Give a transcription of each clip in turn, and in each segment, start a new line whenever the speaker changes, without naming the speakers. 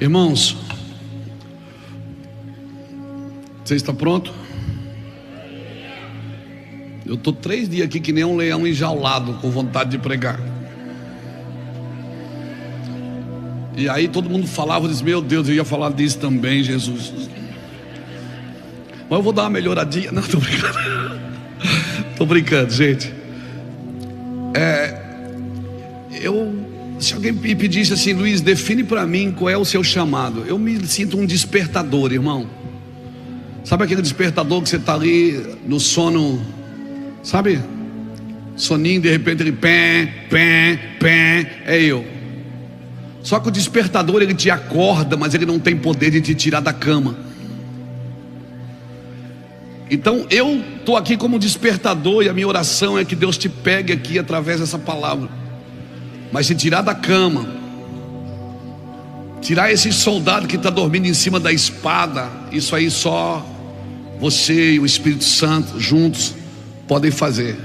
Irmãos, você está pronto? Eu estou 3 dias aqui que nem um leão enjaulado, com vontade de pregar. E aí todo mundo falava, eu disse, meu Deus, eu ia falar disso também, Jesus. Mas eu vou dar uma melhoradinha. Não, estou brincando. Estou brincando, gente. Se alguém me pedisse assim, Luiz, define para mim qual é o seu chamado, eu me sinto um despertador, irmão. Sabe aquele despertador que você está ali no sono, sabe? Soninho, de repente ele é eu. Só que o despertador, ele te acorda, mas ele não tem poder de te tirar da cama. Então eu estou aqui como despertador, e a minha oração é que Deus te pegue aqui através dessa palavra, mas te tirar da cama, tirar esse soldado que está dormindo em cima da espada. Isso aí só você e o Espírito Santo juntos podem fazer.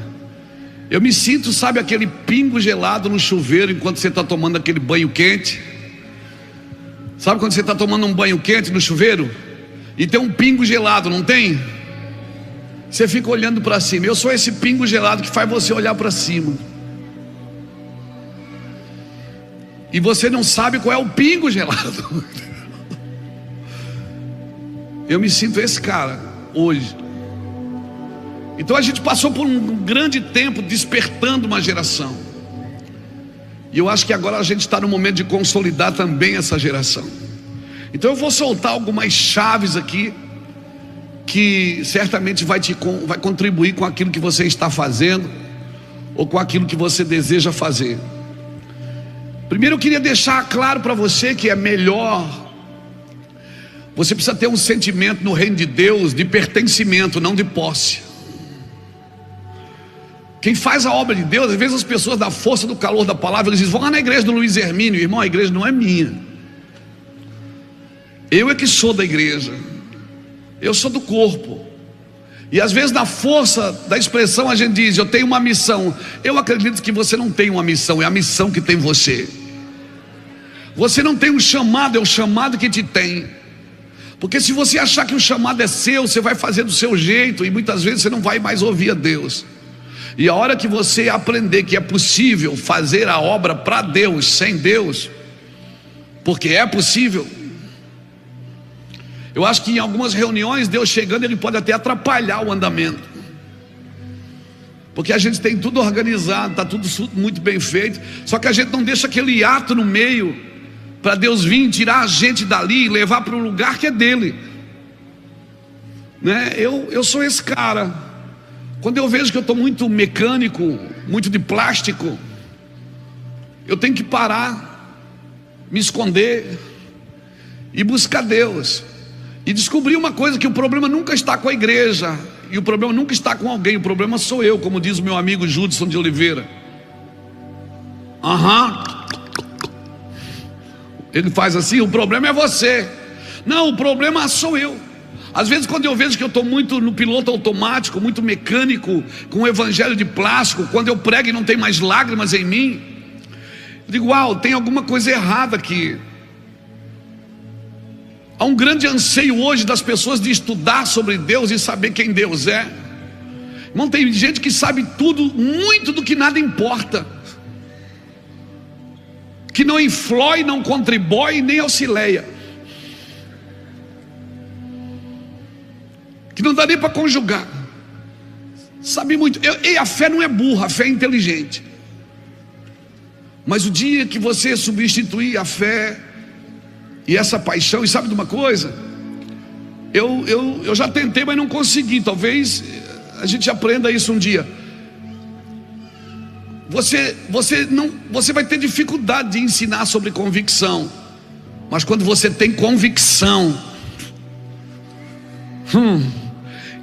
Eu me sinto, sabe, aquele pingo gelado no chuveiro enquanto você está tomando aquele banho quente. Sabe quando você está tomando um banho quente no chuveiro e tem um pingo gelado, não tem? Você fica olhando para cima. Eu sou esse pingo gelado que faz você olhar para cima. E você não sabe qual é o pingo gelado. Eu me sinto esse cara hoje. Então a gente passou por um grande tempo despertando uma geração. E eu acho que agora a gente está no momento de consolidar também essa geração. Então eu vou soltar algumas chaves aqui, que certamente vai contribuir com aquilo que você está fazendo, ou com aquilo que você deseja fazer. Primeiro eu queria deixar claro para você que é melhor, você precisa ter um sentimento no reino de Deus de pertencimento, não de posse. Quem faz a obra de Deus, às vezes as pessoas da força do calor da palavra, eles dizem, vão lá na igreja do Luiz Hermínio. Irmão, a igreja não é minha. Eu é que sou da igreja. Eu sou do corpo. E às vezes na força da expressão a gente diz, eu tenho uma missão. Eu acredito que você não tem uma missão, é a missão que tem você. Você não tem um chamado, é o chamado que te tem. Porque se você achar que o chamado é seu, você vai fazer do seu jeito, e muitas vezes você não vai mais ouvir a Deus. E a hora que você aprender que é possível fazer a obra para Deus, sem Deus, porque é possível. Eu acho que em algumas reuniões, Deus chegando, Ele pode até atrapalhar o andamento, porque a gente tem tudo organizado, está tudo muito bem feito. Só que a gente não deixa aquele hiato no meio, para Deus vir tirar a gente dali e levar para um lugar que é dele, né? Eu sou esse cara. Quando eu vejo que eu estou muito mecânico, muito de plástico, eu tenho que parar, me esconder e buscar Deus. E descobri uma coisa, que o problema nunca está com a igreja, e o problema nunca está com alguém, o problema sou eu, como diz o meu amigo Judson de Oliveira. Ele faz assim, o problema é você. Não, o problema sou eu. Às vezes quando eu vejo que eu estou muito no piloto automático, muito mecânico, com o evangelho de plástico, quando eu prego e não tem mais lágrimas em mim, eu digo, uau, tem alguma coisa errada aqui. Há um grande anseio hoje das pessoas de estudar sobre Deus e saber quem Deus é. Irmão, tem gente que sabe tudo, muito do que nada importa, que não influi, não contribui, nem auxilia, que não dá nem para conjugar, sabe muito. E a fé não é burra, a fé é inteligente. Mas o dia que você substituir a fé e essa paixão, e sabe de uma coisa, eu já tentei, mas não consegui. Talvez a gente aprenda isso um dia. Você vai ter dificuldade de ensinar sobre convicção, mas quando você tem convicção,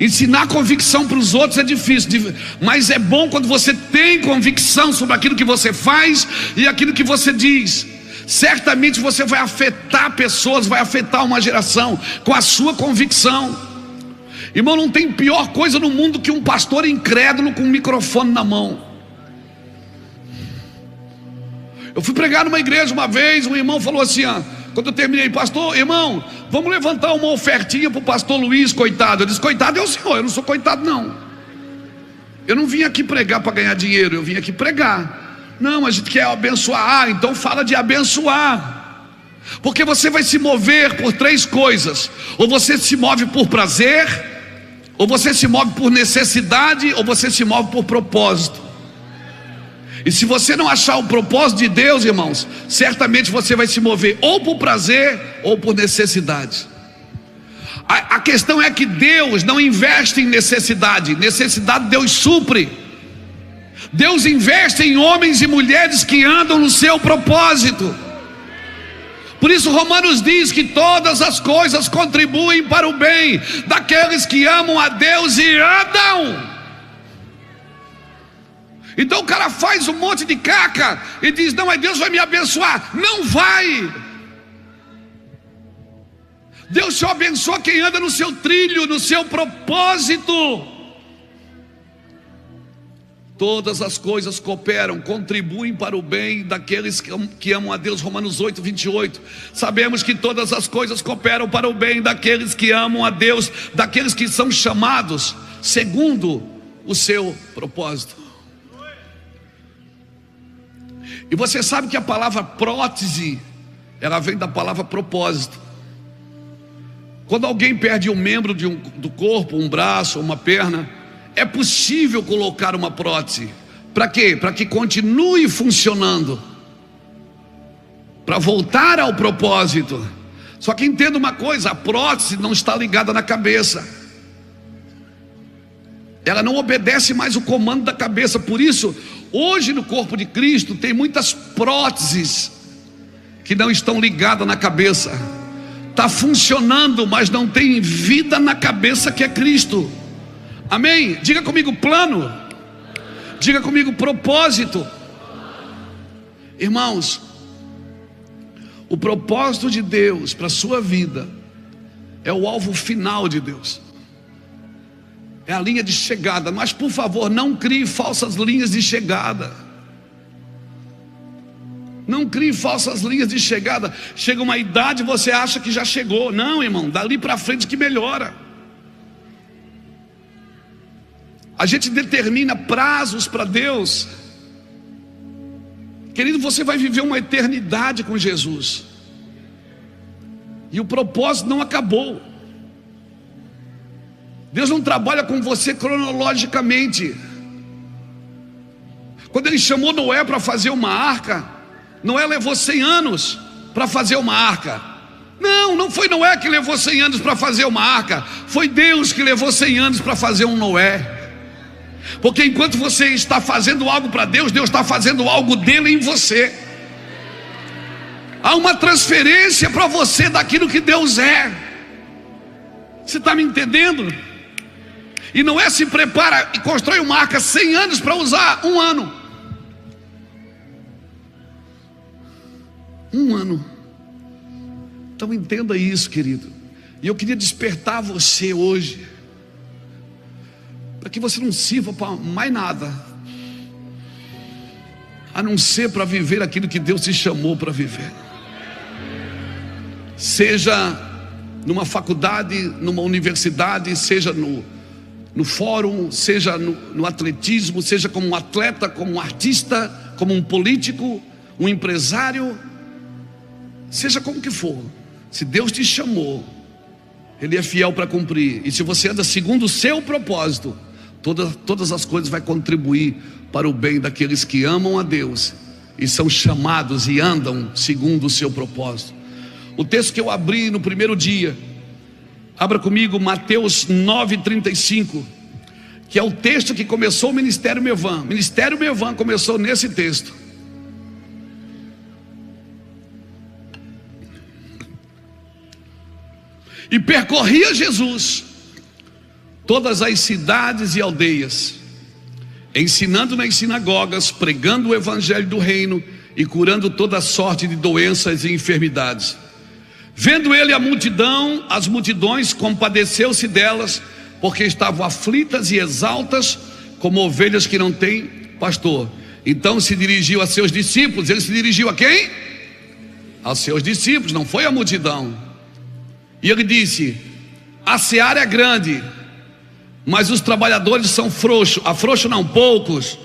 ensinar convicção para os outros é difícil, mas é bom quando você tem convicção sobre aquilo que você faz e aquilo que você diz. Certamente você vai afetar pessoas, vai afetar uma geração com a sua convicção. Irmão, não tem pior coisa no mundo que um pastor incrédulo com um microfone na mão. Eu fui pregar numa igreja uma vez, um irmão falou assim, Quando eu terminei, pastor, irmão, vamos levantar uma ofertinha para o pastor Luiz, coitado. Eu disse, coitado é o senhor, eu não sou coitado não. Eu não vim aqui pregar para ganhar dinheiro, eu vim aqui pregar. Não, a gente quer abençoar, então fala de abençoar. Porque você vai se mover por três coisas: ou você se move por prazer, ou você se move por necessidade, ou você se move por propósito. E se você não achar o propósito de Deus, irmãos, certamente você vai se mover ou por prazer ou por necessidade. A questão é que Deus não investe em necessidade. Necessidade Deus supre. Deus investe em homens e mulheres que andam no seu propósito. Por isso Romanos diz que todas as coisas contribuem para o bem daqueles que amam a Deus e andam. Então o cara faz um monte de caca e diz, não, mas Deus vai me abençoar. Não vai. Deus só abençoa quem anda no seu trilho, no seu propósito. Todas as coisas cooperam, contribuem para o bem daqueles que amam a Deus. Romanos 8, 28. Sabemos que todas as coisas cooperam para o bem daqueles que amam a Deus, daqueles que são chamados segundo o seu propósito. E você sabe que a palavra prótese, ela vem da palavra propósito. Quando alguém perde um membro do corpo, um braço, uma perna, é possível colocar uma prótese. Para quê? Para que continue funcionando, para voltar ao propósito. Só que entenda uma coisa: a prótese não está ligada na cabeça. Ela não obedece mais o comando da cabeça. Por isso, hoje no corpo de Cristo tem muitas próteses que não estão ligadas na cabeça. Está funcionando, mas não tem vida na cabeça, que é Cristo. Amém? Diga comigo plano. Diga comigo propósito. Irmãos, o propósito de Deus para a sua vida é o alvo final de Deus. É a linha de chegada. Mas por favor, não crie falsas linhas de chegada. Não crie falsas linhas de chegada. Chega uma idade e você acha que já chegou. Não, irmão, dali para frente que melhora. A gente determina prazos para Deus. Querido, você vai viver uma eternidade com Jesus. E o propósito não acabou. Deus não trabalha com você cronologicamente. Quando Ele chamou Noé para fazer uma arca, Noé levou 100 anos para fazer uma arca. Não foi Noé que levou 100 anos para fazer uma arca. Foi Deus que levou 100 anos para fazer um Noé. Porque enquanto você está fazendo algo para Deus, Deus está fazendo algo dele em você. Há uma transferência para você daquilo que Deus é. Você está me entendendo? E não é se prepara e constrói uma arca 100 anos para usar um ano. Um ano. Então entenda isso, querido. E eu queria despertar você hoje, para que você não sirva para mais nada, a não ser para viver aquilo que Deus te chamou para viver. Seja numa faculdade, numa universidade, seja no fórum, seja no atletismo, seja como um atleta, como um artista, como um político, um empresário, seja como que for. Se Deus te chamou, Ele é fiel para cumprir. E se você anda segundo o seu propósito, todas as coisas vão contribuir para o bem daqueles que amam a Deus e são chamados e andam segundo o seu propósito. O texto que eu abri no primeiro dia, abra comigo Mateus 9,35, que é o texto que começou o Ministério Mevan. O Ministério Mevan começou nesse texto. E percorria Jesus todas as cidades e aldeias, ensinando nas sinagogas, pregando o evangelho do reino e curando toda sorte de doenças e enfermidades. Vendo ele as multidões, compadeceu-se delas, porque estavam aflitas e exaltas, como ovelhas que não têm pastor. Então se dirigiu a seus discípulos. Ele se dirigiu a quem? aos seus discípulos, não foi a multidão. E ele disse: a seara é grande, mas os trabalhadores são frouxos. Frouxos não, poucos.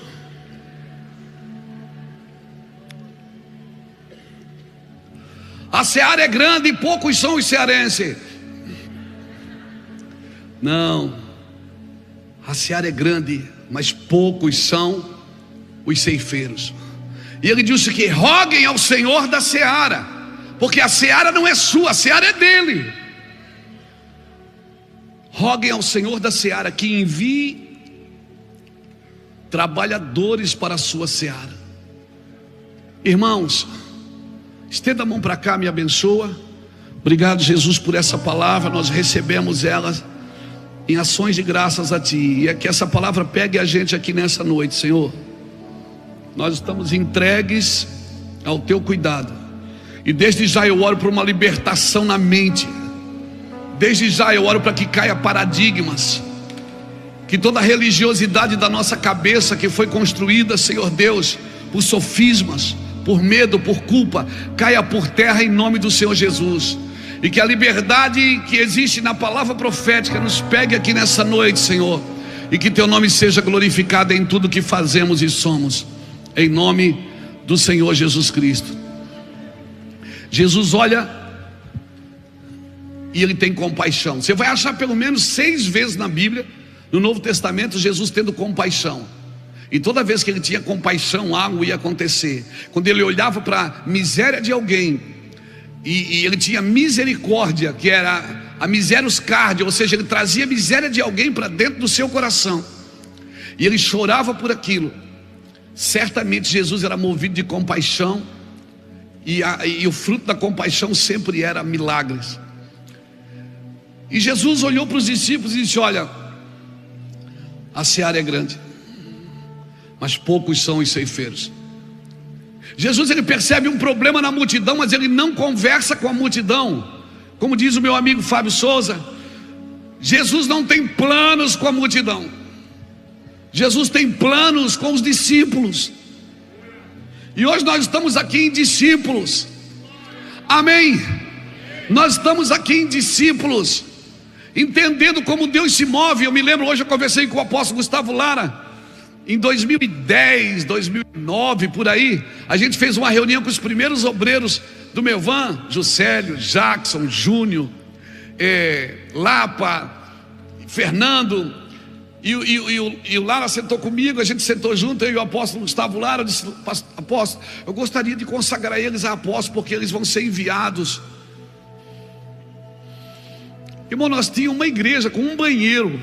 A seara é grande e poucos são os cearenses. Não, a seara é grande, mas poucos são os ceifeiros. E ele disse que roguem ao Senhor da seara, porque a seara não é sua, a seara é dele. Roguem ao Senhor da seara que envie trabalhadores para a sua seara. Irmãos, estenda a mão para cá, me abençoa. Obrigado, Jesus, por essa palavra. Nós recebemos ela em ações de graças a Ti. E é que essa palavra pegue a gente aqui nessa noite, Senhor. Nós estamos entregues ao Teu cuidado. E desde já eu oro por uma libertação na mente. Desde já eu oro para que caia paradigmas. Que toda a religiosidade da nossa cabeça que foi construída, Senhor Deus, por sofismas, por medo, por culpa, caia por terra em nome do Senhor Jesus. E que a liberdade que existe na palavra profética nos pegue aqui nessa noite, Senhor. E que Teu nome seja glorificado em tudo que fazemos e somos. Em nome do Senhor Jesus Cristo. Jesus olha e Ele tem compaixão. Você vai achar pelo menos 6 vezes na Bíblia, no Novo Testamento, Jesus tendo compaixão. E toda vez que Ele tinha compaixão, algo ia acontecer. Quando Ele olhava para a miséria de alguém, e Ele tinha misericórdia, que era a miserius cardia, ou seja, Ele trazia a miséria de alguém para dentro do seu coração, e Ele chorava por aquilo. Certamente Jesus era movido de compaixão, e o fruto da compaixão sempre era milagres. E Jesus olhou para os discípulos e disse: olha, a seara é grande, mas poucos são os ceifeiros. Jesus, ele percebe um problema na multidão, mas ele não conversa com a multidão. Como diz o meu amigo Fábio Souza, Jesus não tem planos com a multidão. Jesus tem planos com os discípulos. E hoje nós estamos aqui em discípulos. Amém. Nós estamos aqui em discípulos, entendendo como Deus se move. Eu me lembro, hoje eu conversei com o apóstolo Gustavo Lara. Em 2010, 2009, por aí, a gente fez uma reunião com os primeiros obreiros do Meuvan, Juscelio, Jackson, Júnior, Lapa, Fernando, e o Lara sentou comigo, a gente sentou junto, eu e o apóstolo Gustavo Lara. Eu disse: apóstolo, eu gostaria de consagrar eles a apóstolo, porque eles vão ser enviados. Irmão, nós tínhamos uma igreja com um banheiro.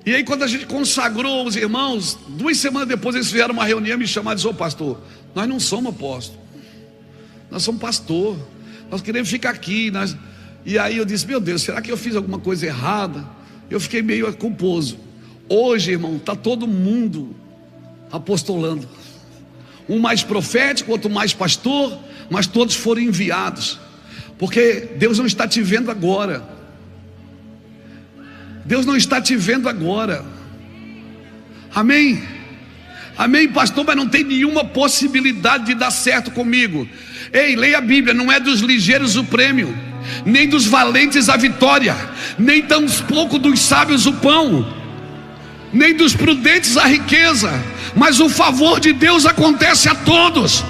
E aí quando a gente consagrou os irmãos, 2 semanas depois eles fizeram uma reunião e me chamaram e disseram: ô pastor, nós não somos apóstolo, nós somos pastor, nós queremos ficar aqui. E aí eu disse: meu Deus, será que eu fiz alguma coisa errada? Eu fiquei meio culposo. Hoje, irmão, está todo mundo apostolando, um mais profético, outro mais pastor, mas todos foram enviados, porque Deus não está te vendo agora. Deus não está te vendo agora. Amém? Amém, pastor, mas não tem nenhuma possibilidade de dar certo comigo. Ei, leia a Bíblia: não é dos ligeiros o prêmio, nem dos valentes a vitória, nem tampouco dos sábios o pão, nem dos prudentes a riqueza, mas o favor de Deus acontece a todos.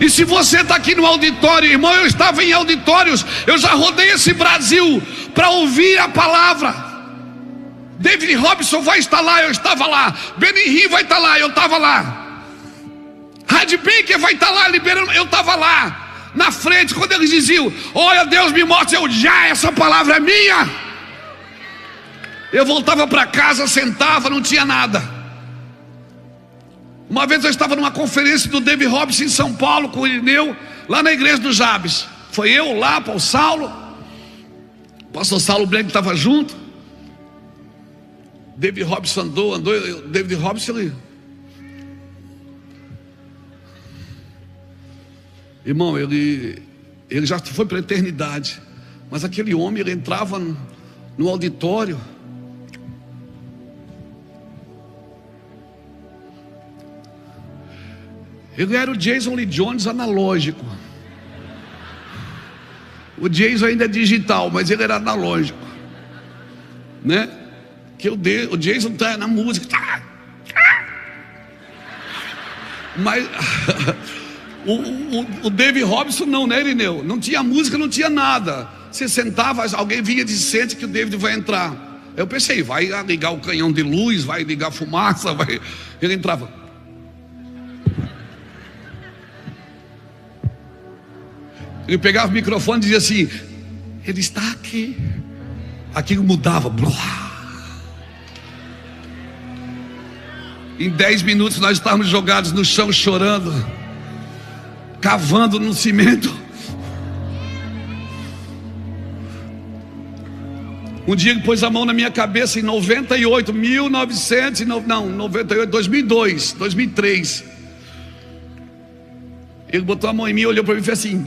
E se você está aqui no auditório, irmão, eu estava em auditórios, eu já rodei esse Brasil para ouvir a palavra. David Robson vai estar lá, eu estava lá. Benny Hinn vai estar lá, eu estava lá. Rádio Baker vai estar lá liberando, eu estava lá na frente, quando eles diziam: olha, Deus me mostra, eu já, essa palavra é minha. Eu voltava para casa, sentava, não tinha nada. Uma vez eu estava numa conferência do David Robson em São Paulo com o Irineu, lá na igreja do Jabes. Foi eu, Lapa, o Saulo, o pastor Saulo Branco estava junto. David Robson andou, David Robson, irmão, ele já foi para a eternidade, mas aquele homem, ele entrava no auditório, Ele era o Jason Lee Jones analógico. O Jason ainda é digital, mas ele era analógico, né? Que o Jason tá na música, mas o Dave Robson não, né, Irineu? Não tinha música, não tinha nada. Você sentava, alguém vinha e disse: sente que o David vai entrar. Eu pensei, vai ligar o canhão de luz, vai ligar fumaça, vai... Ele entrava. Ele pegava o microfone e dizia assim: ele está aqui. Aquilo mudava. Em 10 minutos nós estávamos jogados no chão chorando, cavando no cimento. Um dia ele pôs a mão na minha cabeça em 98, 2003. Ele botou a mão em mim, olhou para mim e fez assim.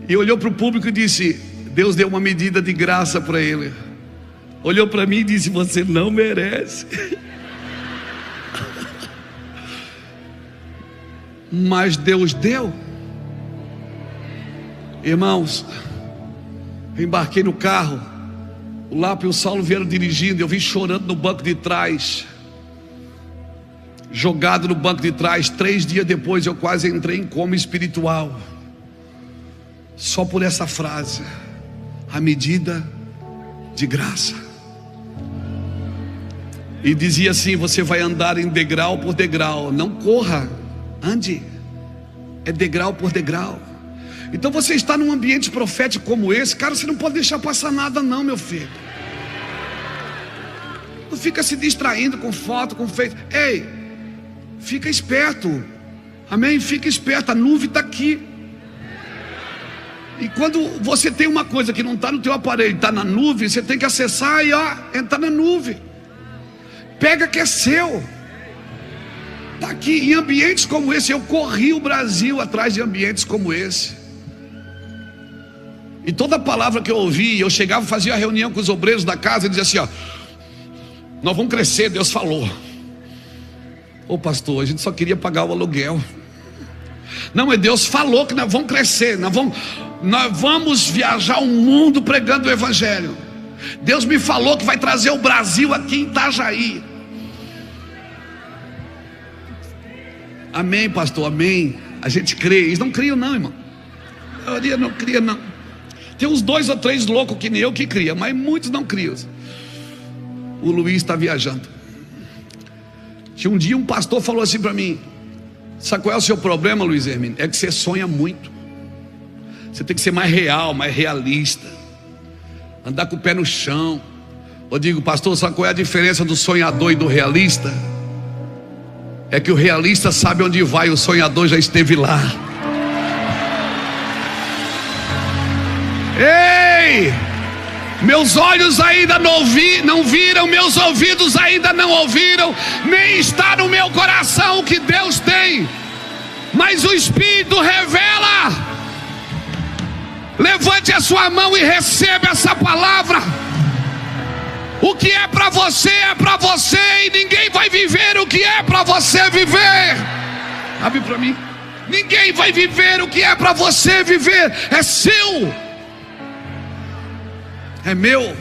E olhou para o público e disse: Deus deu uma medida de graça para ele. Olhou para mim e disse: você não merece. Mas Deus deu. Irmãos, eu embarquei no carro. O Lápio e o Saulo vieram dirigindo. Eu vim chorando no banco de trás, jogado no banco de trás. 3 dias depois eu quase entrei em coma espiritual, só por essa frase: a medida de graça. E dizia assim: você vai andar em degrau por degrau. Não corra, ande. É degrau por degrau. Então você está num ambiente profético como esse, cara, você não pode deixar passar nada não, meu filho. Não fica se distraindo com foto, com feito. Ei, fica esperto. Amém? Fica esperto, a nuvem está aqui. E quando você tem uma coisa que não está no teu aparelho, está na nuvem, você tem que acessar e entrar na nuvem. Pega que é seu. Está aqui. Em ambientes como esse, eu corri o Brasil atrás de ambientes como esse. E toda palavra que eu ouvi, eu chegava, fazia a reunião com os obreiros da casa e dizia assim: nós vamos crescer, Deus falou. Ô pastor, a gente só queria pagar o aluguel. Não, é Deus falou que nós vamos crescer, nós vamos viajar o mundo pregando o evangelho. Deus me falou que vai trazer o Brasil aqui em Itajaí. Amém, pastor, amém. A gente crê. Eles não criam não, irmão. A maioria não cria não. Tem uns 2 ou 3 loucos que nem eu que cria, mas muitos não criam. O Luiz está viajando. Tinha um dia um pastor falou assim para mim: sabe qual é o seu problema, Luiz Hermínio? É que você sonha muito. Você tem que ser mais real, mais realista, andar com o pé no chão. Eu digo: pastor, sabe qual é a diferença do sonhador e do realista? É que o realista sabe onde vai, o sonhador já esteve lá. Ei, meus olhos ainda não viram, meus ouvidos ainda não ouviram, nem está no meu coração o que Deus tem, mas o Espírito revela. Levante a sua mão e receba essa palavra. O que é para você é para você, e ninguém vai viver o que é para você viver. Abre para mim. Ninguém vai viver o que é para você viver. É seu, é meu.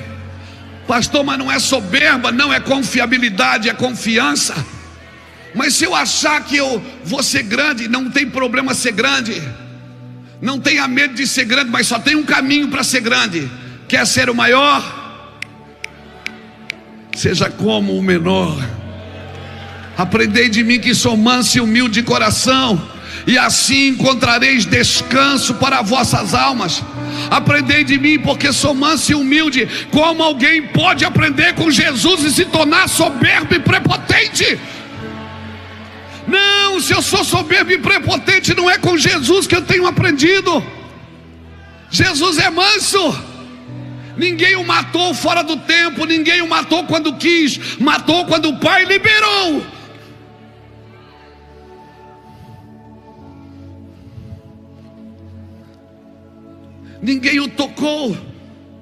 Pastor, mas não é soberba, não, é confiabilidade, é confiança. Mas se eu achar que eu vou ser grande, não tem problema ser grande. Não tenha medo de ser grande, mas só tem um caminho para ser grande. Quer ser o maior? Seja como o menor. Aprendei de mim que sou manso e humilde de coração, e assim encontrareis descanso para vossas almas. Aprendei de mim, porque sou manso e humilde. Como alguém pode aprender com Jesus e se tornar soberbo e prepotente? Não, se eu sou soberbo e prepotente, não é com Jesus que eu tenho aprendido. Jesus é manso. Ninguém o matou fora do tempo, ninguém o matou quando quis, matou quando o Pai liberou. Ninguém o tocou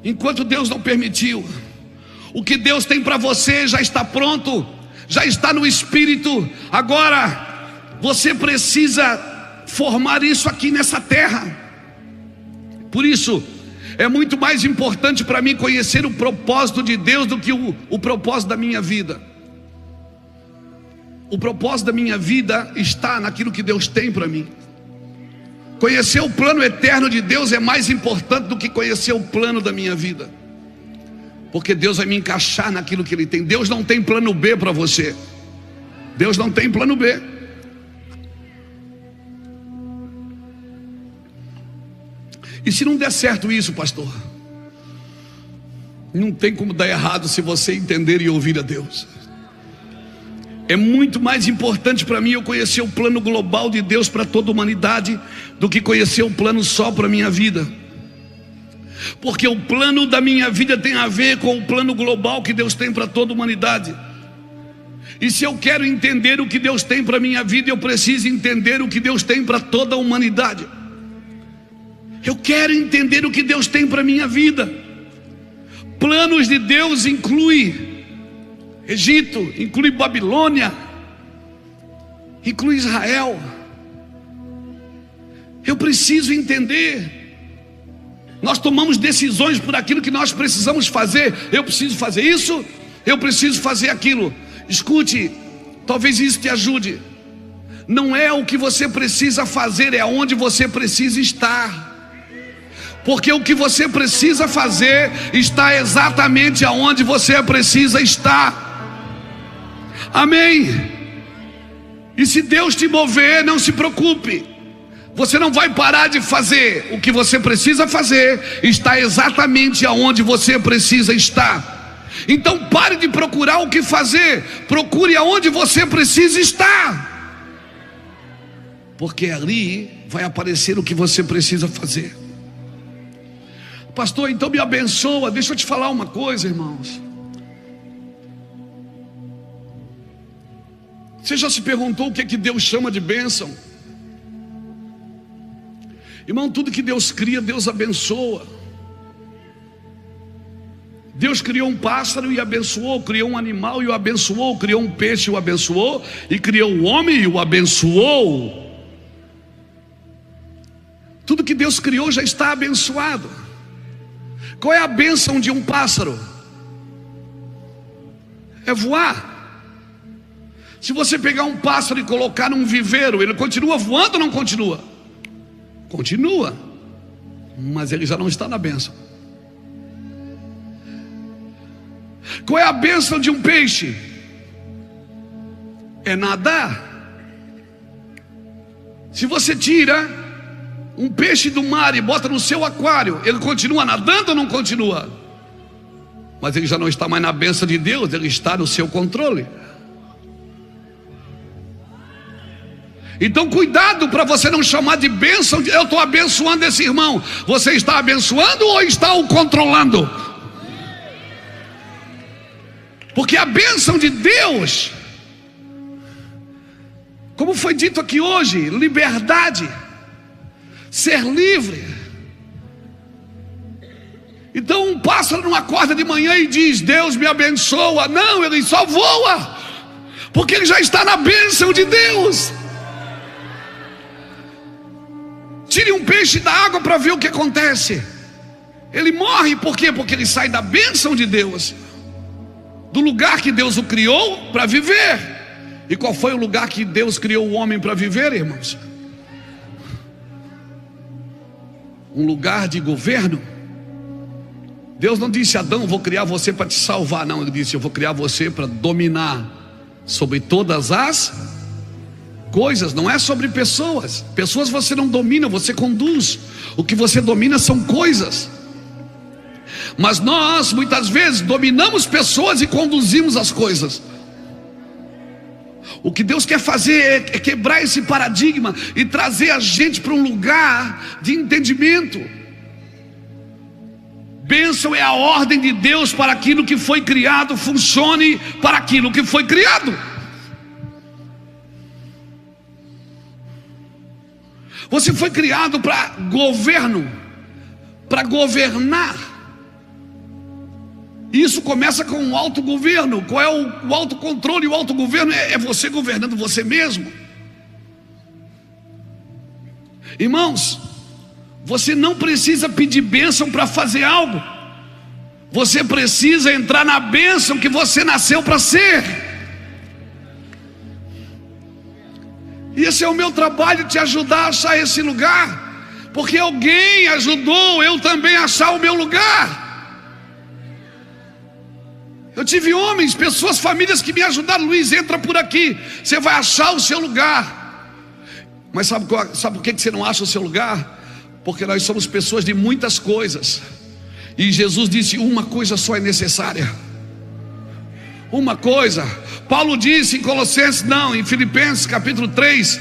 enquanto Deus não permitiu. O que Deus tem para você já está pronto, já está no Espírito. Agora você precisa formar isso aqui nessa terra. Por isso é muito mais importante para mim conhecer o propósito de Deus do que o propósito da minha vida. O propósito da minha vida está naquilo que Deus tem para mim. Conhecer o plano eterno de Deus é mais importante do que conhecer o plano da minha vida, porque Deus vai me encaixar naquilo que Ele tem. Deus não tem plano B para você. Deus não tem plano B. E se não der certo isso, pastor? Não tem como dar errado se você entender e ouvir a Deus. É muito mais importante para mim eu conhecer o plano global de Deus para toda a humanidade do que conhecer o plano só para a minha vida. Porque o plano da minha vida tem a ver com o plano global que Deus tem para toda a humanidade. E se eu quero entender o que Deus tem para a minha vida, eu preciso entender o que Deus tem para toda a humanidade. Eu quero entender o que Deus tem para a minha vida. Planos de Deus inclui Egito, inclui Babilônia, inclui Israel. Eu preciso entender. Nós tomamos decisões por aquilo que nós precisamos fazer. Eu preciso fazer isso, eu preciso fazer aquilo. Escute, talvez isso te ajude. Não é o que você precisa fazer, é aonde você precisa estar. Porque o que você precisa fazer está exatamente aonde você precisa estar. Amém? E se Deus te mover, não se preocupe. Você não vai parar de fazer. O que você precisa fazer está exatamente aonde você precisa estar. Então pare de procurar o que fazer. Procure aonde você precisa estar. Porque ali vai aparecer o que você precisa fazer. Pastor, então me abençoa. Deixa eu te falar uma coisa, irmãos. Você já se perguntou o que é que Deus chama de bênção? Irmão, tudo que Deus cria, Deus abençoa. Deus criou um pássaro e abençoou, criou um animal e o abençoou, criou um peixe e o abençoou, e criou o homem e o abençoou. Tudo que Deus criou já está abençoado. Qual é a bênção de um pássaro? É voar. Se você pegar um pássaro e colocar num viveiro, ele continua voando ou não continua? Continua, mas ele já não está na bênção. Qual é a bênção de um peixe? É nadar. Se você tira um peixe do mar e bota no seu aquário, ele continua nadando ou não continua? Mas ele já não está mais na bênção de Deus, ele está no seu controle. Então cuidado para você não chamar de bênção. Eu estou abençoando esse irmão. Você está abençoando ou está o controlando? Porque a bênção de Deus, como foi dito aqui hoje, liberdade, ser livre. Então um pássaro não acorda de manhã e diz: Deus me abençoa. Não, ele só voa, porque ele já está na bênção de Deus. Tire um peixe da água para ver o que acontece. Ele morre, por quê? Porque ele sai da bênção de Deus, do lugar que Deus o criou para viver. E qual foi o lugar que Deus criou o homem para viver, irmãos? Um lugar de governo. Deus não disse a Adão: vou criar você para te salvar. Não, ele disse: eu vou criar você para dominar sobre todas as coisas. Não é sobre pessoas. Pessoas você não domina, você conduz. O que você domina são coisas. Mas nós muitas vezes dominamos pessoas e conduzimos as coisas. O que Deus quer fazer é quebrar esse paradigma e trazer a gente para um lugar de entendimento. Bênção é a ordem de Deus para aquilo que foi criado funcione para aquilo que foi criado. Você foi criado para governo, para governar. Isso começa com o autogoverno. Qual é o autocontrole? O autogoverno é você governando você mesmo. Irmãos, você não precisa pedir bênção para fazer algo. Você precisa entrar na bênção que você nasceu para ser. E esse é o meu trabalho, te ajudar a achar esse lugar, porque alguém ajudou eu também a achar o meu lugar. Eu tive homens, pessoas, famílias que me ajudaram. Luiz, entra por aqui, você vai achar o seu lugar. Mas sabe por que você não acha o seu lugar? Porque nós somos pessoas de muitas coisas, e Jesus disse: uma coisa só é necessária. Uma coisa. Paulo disse em Colossenses, não, em Filipenses capítulo 3,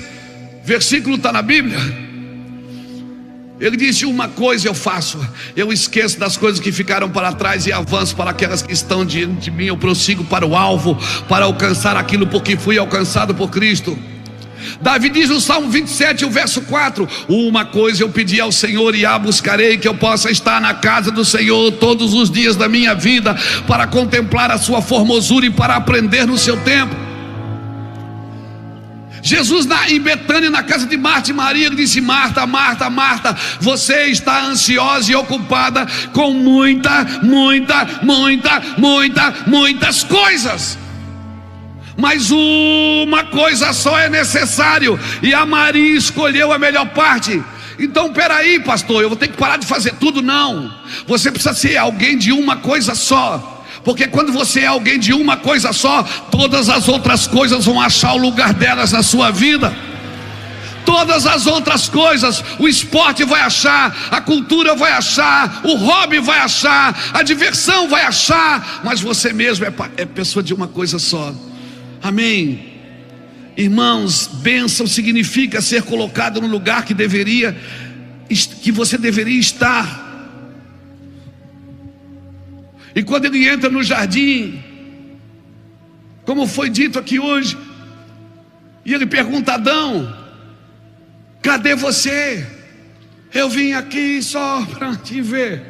versículo está na Bíblia. Ele disse: uma coisa eu faço, eu esqueço das coisas que ficaram para trás e avanço para aquelas que estão diante de mim. Eu prossigo para o alvo, para alcançar aquilo porque fui alcançado por Cristo. Davi diz no Salmo 27, o verso 4: uma coisa eu pedi ao Senhor e a buscarei, que eu possa estar na casa do Senhor todos os dias da minha vida, para contemplar a sua formosura e para aprender no seu tempo. Jesus em Betânia, na casa de Marta e Maria, ele disse: Marta, Marta, Marta, você está ansiosa e ocupada com muitas coisas, mas uma coisa só é necessário, e a Maria escolheu a melhor parte. Então peraí, pastor, eu vou ter que parar de fazer tudo? Não, você precisa ser alguém de uma coisa só. Porque quando você é alguém de uma coisa só, todas as outras coisas vão achar o lugar delas na sua vida. Todas as outras coisas, o esporte vai achar, a cultura vai achar, o hobby vai achar, a diversão vai achar, mas você mesmo é pessoa de uma coisa só. Amém? Irmãos, bênção significa ser colocado no lugar que você deveria estar. E quando ele entra no jardim, como foi dito aqui hoje, e ele pergunta a Adão: cadê você? Eu vim aqui só para te ver.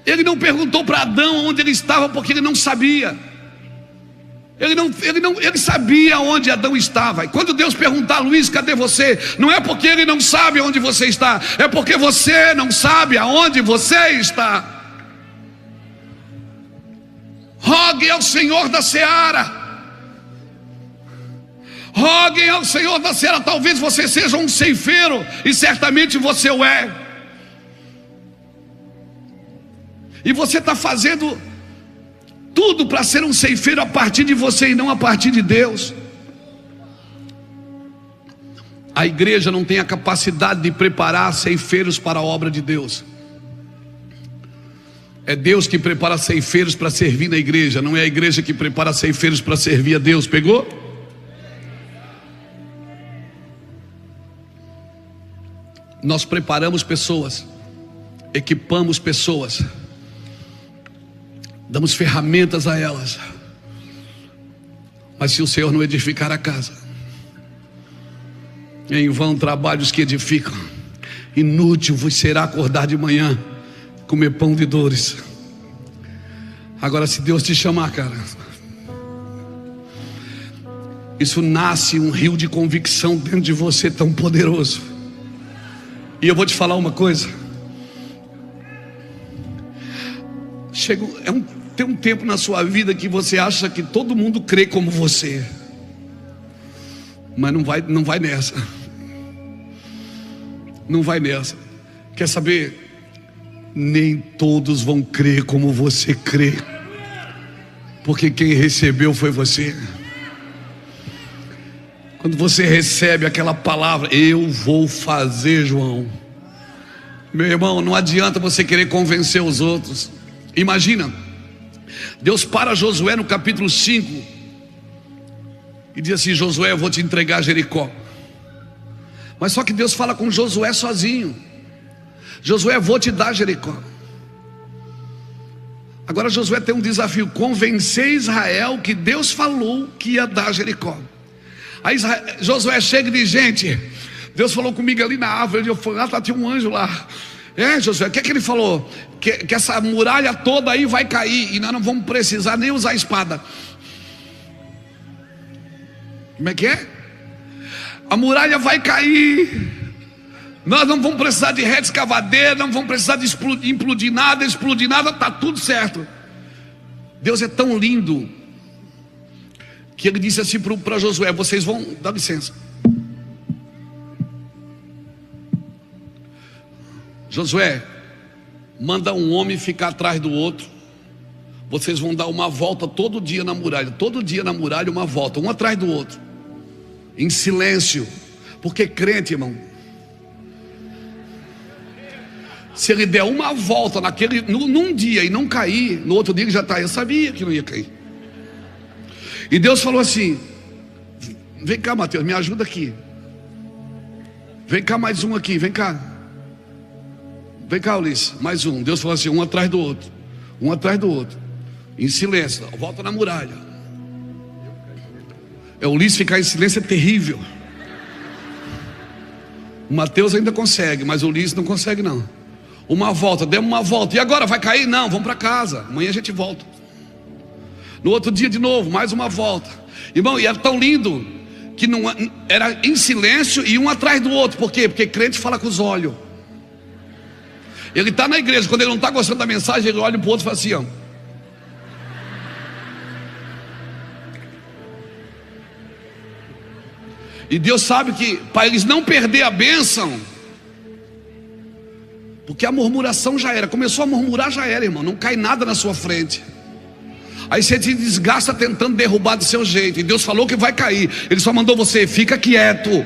Ele não perguntou para Adão onde ele estava, porque ele não sabia. Ele sabia onde Adão estava. E quando Deus perguntar: Luiz, cadê você? Não é porque ele não sabe onde você está, é porque você não sabe aonde você está. Roguem ao Senhor da seara. Roguem ao Senhor da seara. Talvez você seja um ceifeiro, e certamente você o é. E você está fazendo tudo para ser um ceifeiro a partir de você e não a partir de Deus. A igreja não tem a capacidade de preparar ceifeiros para a obra de Deus. É Deus que prepara ceifeiros para servir na igreja, não é a igreja que prepara ceifeiros para servir a Deus. Pegou? Nós preparamos pessoas, equipamos pessoas, damos ferramentas a elas, mas se o Senhor não edificar a casa, em vão trabalhos que edificam. Inútil vos será acordar de manhã, comer pão de dores. Agora, se Deus te chamar, cara, isso nasce um rio de convicção dentro de você tão poderoso. E eu vou te falar uma coisa. Tem um tempo na sua vida que você acha que todo mundo crê como você, mas não vai nessa. Não vai nessa. Quer saber? Nem todos vão crer como você crê, porque quem recebeu foi você. Quando você recebe aquela palavra: eu vou fazer, João, meu irmão, não adianta você querer convencer os outros. Imagina, Deus para Josué no capítulo 5 e diz assim: Josué, eu vou te entregar Jericó. Mas só que Deus fala com Josué sozinho: Josué, vou te dar Jericó. Agora Josué tem um desafio: convencer Israel que Deus falou que ia dar Jericó. Aí Josué chega e diz: gente, Deus falou comigo ali na árvore, eu fui lá, tinha um anjo lá. Josué, o que é que ele falou? Que essa muralha toda aí vai cair e nós não vamos precisar nem usar a espada. Como é que é? A muralha vai cair. Nós não vamos precisar de rede escavadeira, não vamos precisar de explodir nada, está tudo certo. Deus é tão lindo que ele disse assim para Josué: vocês vão, dá licença, Josué, manda um homem ficar atrás do outro. Vocês vão dar uma volta todo dia na muralha, uma volta, um atrás do outro, em silêncio. Porque crente, irmão, se ele der uma volta num dia e não cair, no outro dia ele já está. Eu sabia que não ia cair. E Deus falou assim: vem cá, Mateus, me ajuda aqui. Vem cá, mais um aqui, vem cá. Vem cá, Ulisses, mais um. Deus falou assim: um atrás do outro, em silêncio, volta na muralha. O Ulisses ficar em silêncio é terrível. O Mateus ainda consegue, mas o Ulisses não consegue não. Uma volta, demos uma volta. E agora, vai cair? Não, vamos para casa, amanhã a gente volta. No outro dia de novo, mais uma volta. Irmão, e era tão lindo que não era em silêncio e um atrás do outro. Por quê? Porque crente fala com os olhos. Ele está na igreja, quando ele não está gostando da mensagem, ele olha para o outro e fala assim, ó. E Deus sabe que para eles não perder a bênção, porque a murmuração já era, começou a murmurar, já era, irmão, não cai nada na sua frente. Aí você se desgasta tentando derrubar do seu jeito, e Deus falou que vai cair. Ele só mandou você: fica quieto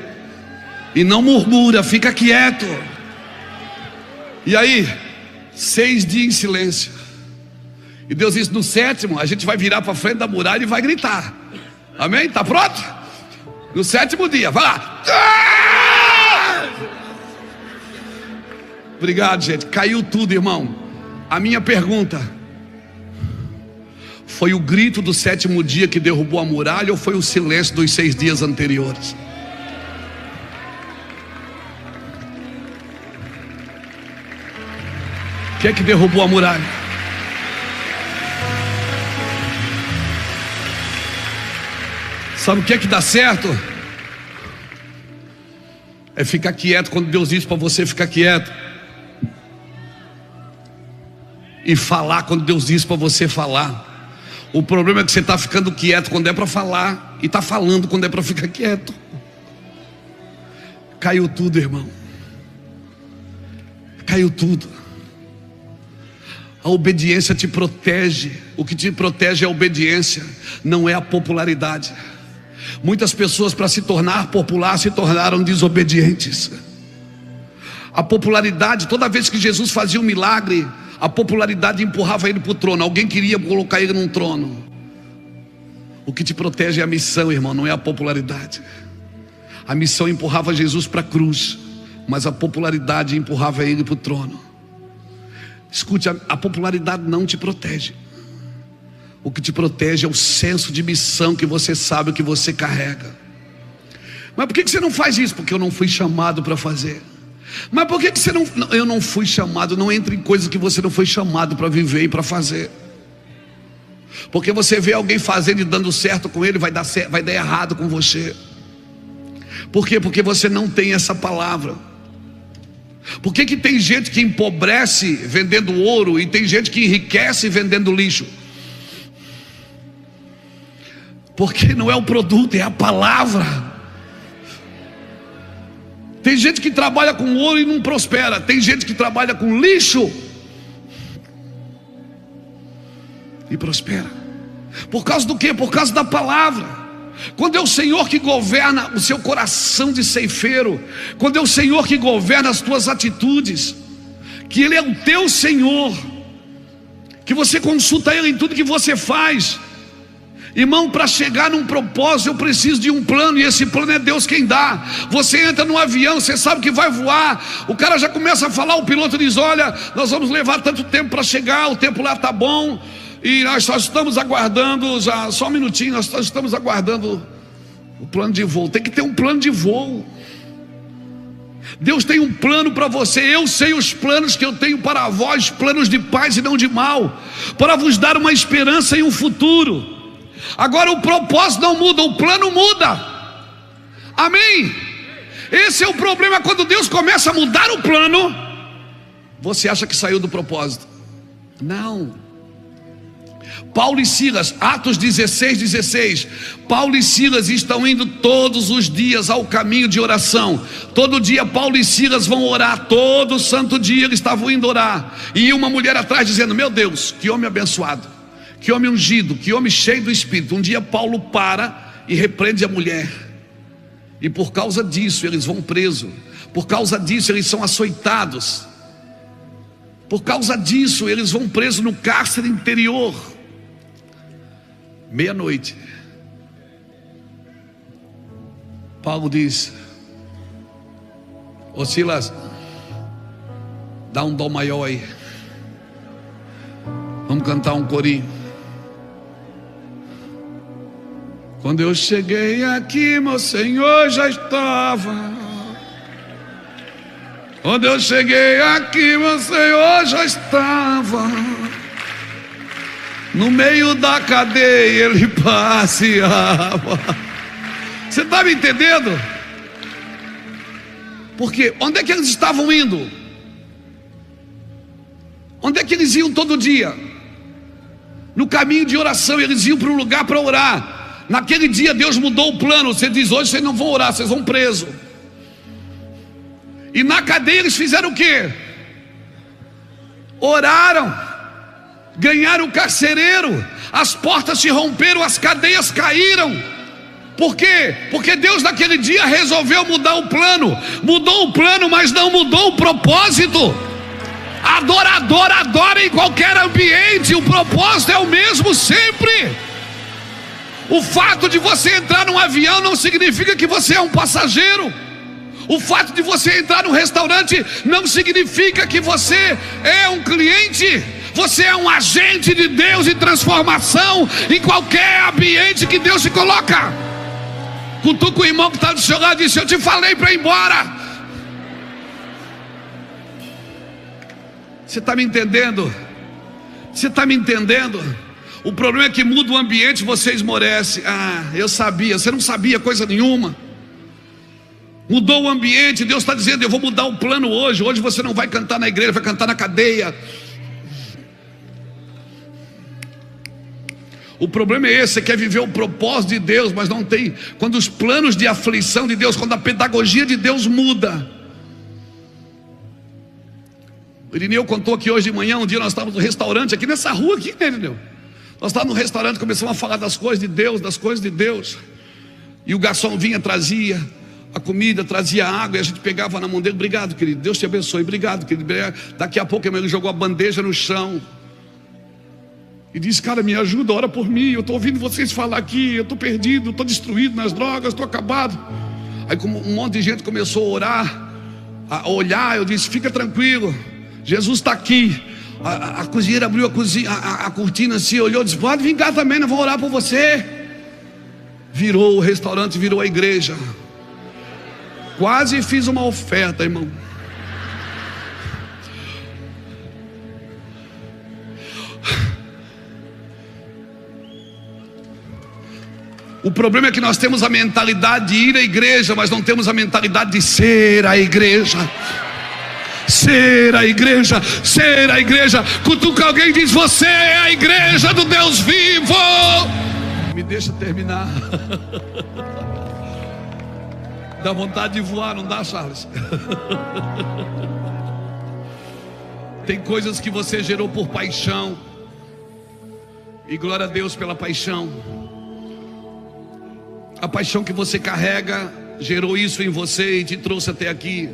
e não murmura, fica quieto. E aí, 6 dias em silêncio. E Deus disse: no 7º a gente vai virar para frente da muralha e vai gritar. Amém? Está pronto? No 7º dia, vai lá. Obrigado, gente. Caiu tudo, irmão. A minha pergunta: foi o grito do 7º dia que derrubou a muralha, ou foi o silêncio dos 6 dias anteriores? O que é que derrubou a muralha? Sabe o que é que dá certo? É ficar quieto quando Deus diz para você ficar quieto, e falar quando Deus diz para você falar. O problema é que você está ficando quieto quando é para falar, e está falando quando é para ficar quieto. Caiu tudo, irmão. Caiu tudo. A obediência te protege. O que te protege é a obediência, não é a popularidade. Muitas pessoas, para se tornar popular, se tornaram desobedientes. A popularidade, toda vez que Jesus fazia um milagre, a popularidade empurrava ele para o trono. Alguém queria colocar ele num trono. O que te protege é a missão, irmão, não é a popularidade. A missão empurrava Jesus para a cruz, mas a popularidade empurrava ele para o trono. Escute, a popularidade não te protege. O que te protege é o senso de missão, que você sabe o que você carrega. Mas por que você não faz isso? Porque eu não fui chamado para fazer. Mas por que você não... Eu não fui chamado. Não entre em coisas que você não foi chamado para viver e para fazer. Porque você vê alguém fazendo e dando certo com ele, vai dar errado com você. Por quê? Porque você não tem essa palavra. Por que tem gente que empobrece vendendo ouro e tem gente que enriquece vendendo lixo? Porque não é o produto, é a palavra. Tem gente que trabalha com ouro e não prospera. Tem gente que trabalha com lixo e prospera. Por causa do quê? Por causa da palavra. Quando é o Senhor que governa o seu coração de ceifeiro, quando é o Senhor que governa as tuas atitudes, que Ele é o teu Senhor, que você consulta Ele em tudo que você faz. Irmão, para chegar num propósito eu preciso de um plano, e esse plano é Deus quem dá. Você entra no avião, você sabe que vai voar, o cara já começa a falar, o piloto diz: olha, nós vamos levar tanto tempo para chegar, o tempo lá está bom, e nós só estamos aguardando, já, só um minutinho, nós só estamos aguardando o plano de voo. Tem que ter um plano de voo. Deus tem um plano para você. Eu sei os planos que eu tenho para vós, planos de paz e não de mal, para vos dar uma esperança e um futuro. Agora o propósito não muda, o plano muda. Amém? Esse é o problema. Quando Deus começa a mudar o plano, você acha que saiu do propósito. Não. Paulo e Silas, Atos 16:16. Paulo e Silas estão indo todos os dias ao caminho de oração. Todo dia Paulo e Silas vão orar. Todo santo dia eles estavam indo orar. E uma mulher atrás dizendo: meu Deus, que homem abençoado, que homem ungido, que homem cheio do Espírito. Um dia Paulo para e repreende a mulher. E por causa disso eles vão presos. Por causa disso eles são açoitados. Por causa disso eles vão presos no cárcere interior. Meia-noite, Paulo diz: ô Silas, dá um dó maior aí, vamos cantar um corinho. Quando eu cheguei aqui, meu Senhor já estava. Quando eu cheguei aqui, meu Senhor já estava. No meio da cadeia ele passeava. Você está me entendendo? Porque onde é que eles estavam indo? Onde é que eles iam todo dia? No caminho de oração. Eles iam para um lugar para orar. Naquele dia Deus mudou o plano. Você diz: hoje vocês não vão orar, vocês vão presos. E na cadeia eles fizeram o quê? Oraram. Ganharam o carcereiro, as portas se romperam, as cadeias caíram. Por quê? Porque Deus naquele dia resolveu mudar o plano. Mudou o plano, mas não mudou o propósito. Adorador adora em qualquer ambiente. O propósito é o mesmo sempre. O fato de você entrar num avião não significa que você é um passageiro. O fato de você entrar num restaurante não significa que você é um cliente. Você é um agente de Deus de transformação em qualquer ambiente que Deus se coloca. Cutuca o irmão que está do seu lado e diz: eu te falei para ir embora. Você está me entendendo? Você está me entendendo? O problema é que muda o ambiente, você esmorece. Ah, eu sabia. Você não sabia coisa nenhuma. Mudou o ambiente. Deus está dizendo: eu vou mudar o plano hoje. Hoje você não vai cantar na igreja, vai cantar na cadeia. O problema é esse: você quer viver o propósito de Deus, mas não tem. Quando os planos de aflição de Deus, quando a pedagogia de Deus muda. O Irineu contou que hoje de manhã, um dia nós estávamos no restaurante, aqui nessa rua aqui, né, Irineu? Nós estávamos no restaurante, começamos a falar das coisas de Deus, das coisas de Deus. E o garçom vinha, trazia a comida, trazia a água, e a gente pegava na mão dele: obrigado, querido, Deus te abençoe, obrigado, querido. Daqui a pouco ele jogou a bandeja no chão e disse: cara, me ajuda, ora por mim, eu estou ouvindo vocês falar aqui, eu estou perdido, estou destruído nas drogas, estou acabado. Aí como um monte de gente começou a orar, a olhar, eu disse: fica tranquilo, Jesus está aqui. A cozinheira abriu a cortina assim, olhou e disse: pode vir cá também, eu vou orar por você. Virou o restaurante, virou a igreja. Quase fiz uma oferta, irmão. O problema é que nós temos a mentalidade de ir à igreja, mas não temos a mentalidade de ser a igreja. Ser a igreja, ser a igreja. Cutuca alguém e diz: você é a igreja do Deus vivo. Me deixa terminar. Dá vontade de voar, não dá, Charles? Tem coisas que você gerou por paixão, e glória a Deus pela paixão. A paixão que você carrega gerou isso em você e te trouxe até aqui.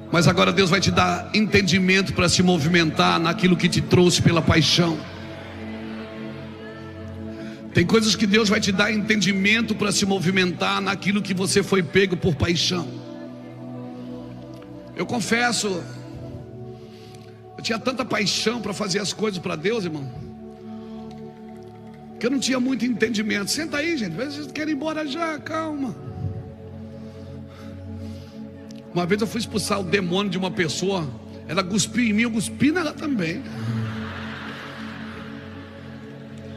Mas agora Deus vai te dar entendimento para se movimentar naquilo que te trouxe pela paixão. Tem coisas que Deus vai te dar entendimento para se movimentar naquilo que você foi pego por paixão. Eu confesso, eu tinha tanta paixão para fazer as coisas para Deus, irmão, que eu não tinha muito entendimento. Senta aí, gente, às vezes vocês querem ir embora já, calma. Uma vez eu fui expulsar o demônio de uma pessoa, ela cuspiu em mim, eu cuspi nela também.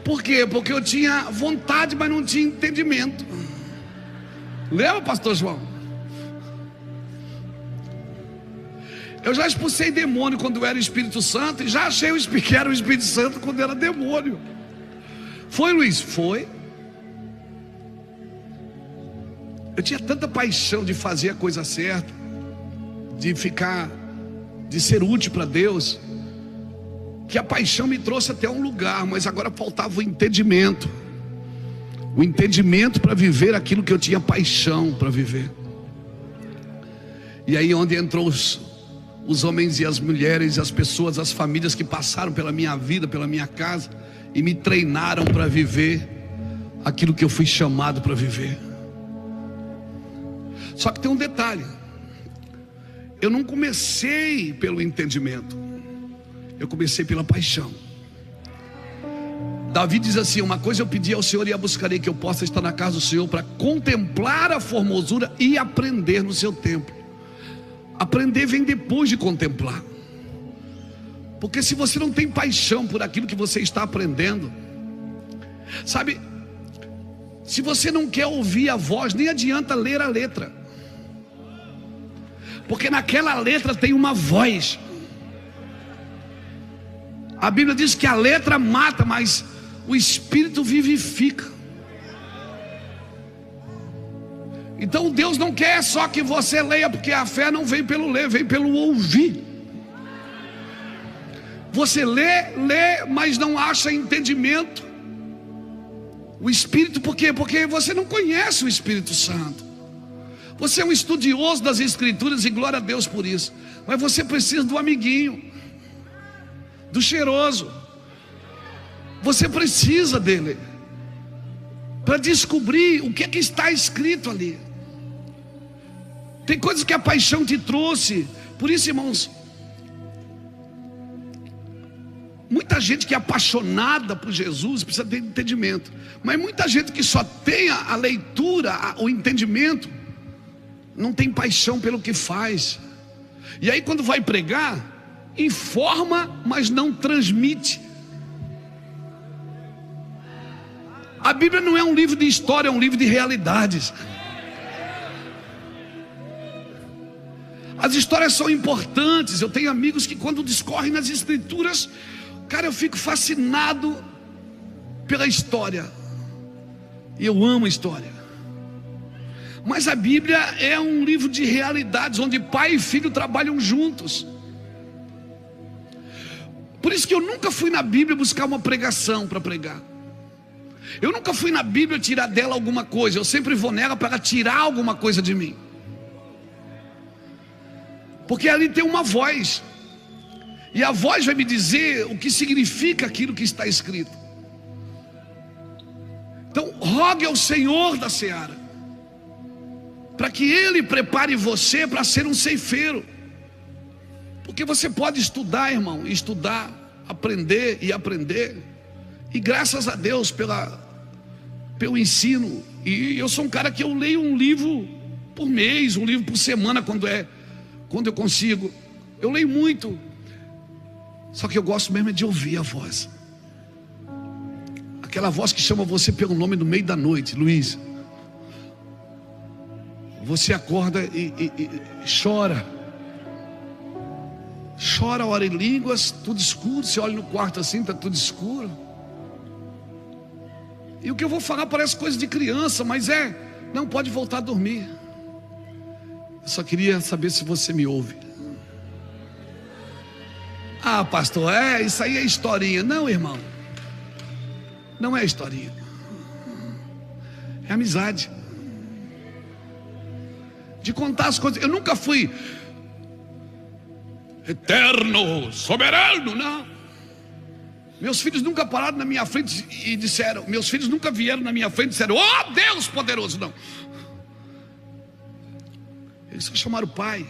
Por quê? Porque eu tinha vontade, mas não tinha entendimento. Lembra, pastor João? Eu já expulsei demônio quando eu era Espírito Santo, e já achei que era o Espírito Santo quando era demônio. Foi, Luiz? Foi. Eu tinha tanta paixão de fazer a coisa certa, de ser útil para Deus, que a paixão me trouxe até um lugar, mas agora faltava o entendimento para viver aquilo que eu tinha paixão para viver. E aí onde entrou os homens e as mulheres, as pessoas, as famílias que passaram pela minha vida, pela minha casa, e me treinaram para viver aquilo que eu fui chamado para viver. Só que tem um detalhe: eu não comecei pelo entendimento, eu comecei pela paixão. Davi diz assim: uma coisa eu pedi ao Senhor e a buscarei, que eu possa estar na casa do Senhor para contemplar a formosura e aprender no seu templo. Aprender vem depois de contemplar. Porque se você não tem paixão por aquilo que você está aprendendo, sabe, se você não quer ouvir a voz, nem adianta ler a letra, porque naquela letra tem uma voz. A Bíblia diz que a letra mata, mas o Espírito vivifica. Então Deus não quer só que você leia, porque a fé não vem pelo ler, vem pelo ouvir. Você lê, mas não acha entendimento. O Espírito, por quê? Porque você não conhece o Espírito Santo. Você é um estudioso das Escrituras, e glória a Deus por isso, mas você precisa do amiguinho, do cheiroso. Você precisa dele para descobrir o que é que está escrito ali. Tem coisas que a paixão te trouxe. Por isso, irmãos, muita gente que é apaixonada por Jesus precisa ter entendimento, mas muita gente que só tem a leitura, o entendimento, não tem paixão pelo que faz. E aí quando vai pregar, informa, mas não transmite. A Bíblia não é um livro de história, é um livro de realidades. As histórias são importantes. Eu tenho amigos que quando discorrem nas Escrituras, cara, eu fico fascinado pela história. E eu amo a história. Mas a Bíblia é um livro de realidades, onde pai e filho trabalham juntos. Por isso que eu nunca fui na Bíblia buscar uma pregação para pregar. Eu nunca fui na Bíblia tirar dela alguma coisa. Eu sempre vou nela para tirar alguma coisa de mim. Porque ali tem uma voz, e a voz vai me dizer o que significa aquilo que está escrito. Então rogue ao Senhor da seara, para que Ele prepare você para ser um ceifeiro. Porque você pode estudar, irmão, estudar, aprender e aprender. E graças a Deus pelo ensino. E eu sou um cara que eu leio um livro por mês, um livro por semana, quando eu consigo. Eu leio muito. Só que eu gosto mesmo de ouvir a voz. Aquela voz que chama você pelo nome no meio da noite. Luiz, você acorda e chora. Chora, ora em línguas, tudo escuro. Você olha no quarto assim, está tudo escuro. E o que eu vou falar parece coisa de criança, mas não pode voltar a dormir. Eu só queria saber se você me ouve. Ah, pastor, isso aí é historinha. Não, irmão, não é historinha, é amizade. De contar as coisas. Eu nunca fui eterno, soberano, não. Meus filhos nunca pararam na minha frente e disseram, meus filhos nunca vieram na minha frente e disseram: oh Deus poderoso, não. Eles só chamaram pai.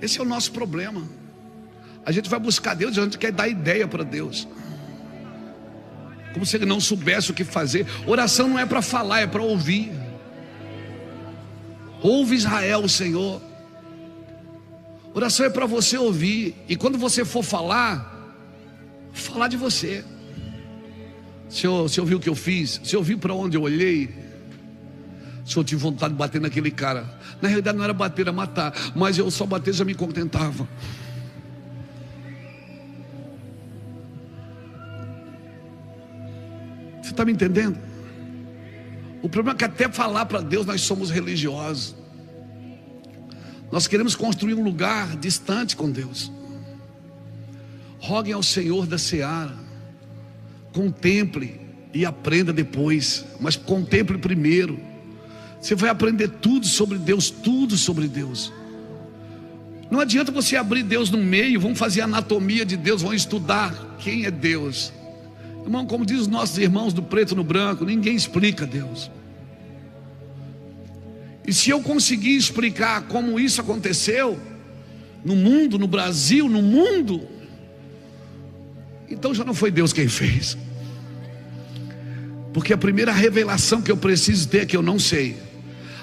Esse é o nosso problema. A gente vai buscar Deus e a gente quer dar ideia para Deus, como se Ele não soubesse o que fazer. Oração não é para falar, é para ouvir. Ouve, Israel, Senhor. Oração é para você ouvir. E quando você for falar de você. Senhor viu o que eu fiz? Senhor viu para onde eu olhei? Senhor, tive vontade de bater naquele cara. Na realidade não era bater, era matar. Mas eu só bater já me contentava. Você está me entendendo? O problema é que até falar para Deus nós somos religiosos. Nós queremos construir um lugar distante com Deus. Roguem ao Senhor da seara. Contemple e aprenda depois. Mas contemple primeiro. Você vai aprender tudo sobre Deus. Tudo sobre Deus. Não adianta você abrir Deus no meio. Vão fazer anatomia de Deus. Vão estudar quem é Deus. Irmão, como diz os nossos irmãos do preto no branco, ninguém explica Deus. E se eu conseguir explicar como isso aconteceu no mundo, no Brasil, no mundo, então já não foi Deus quem fez. Porque a primeira revelação que eu preciso ter é que eu não sei.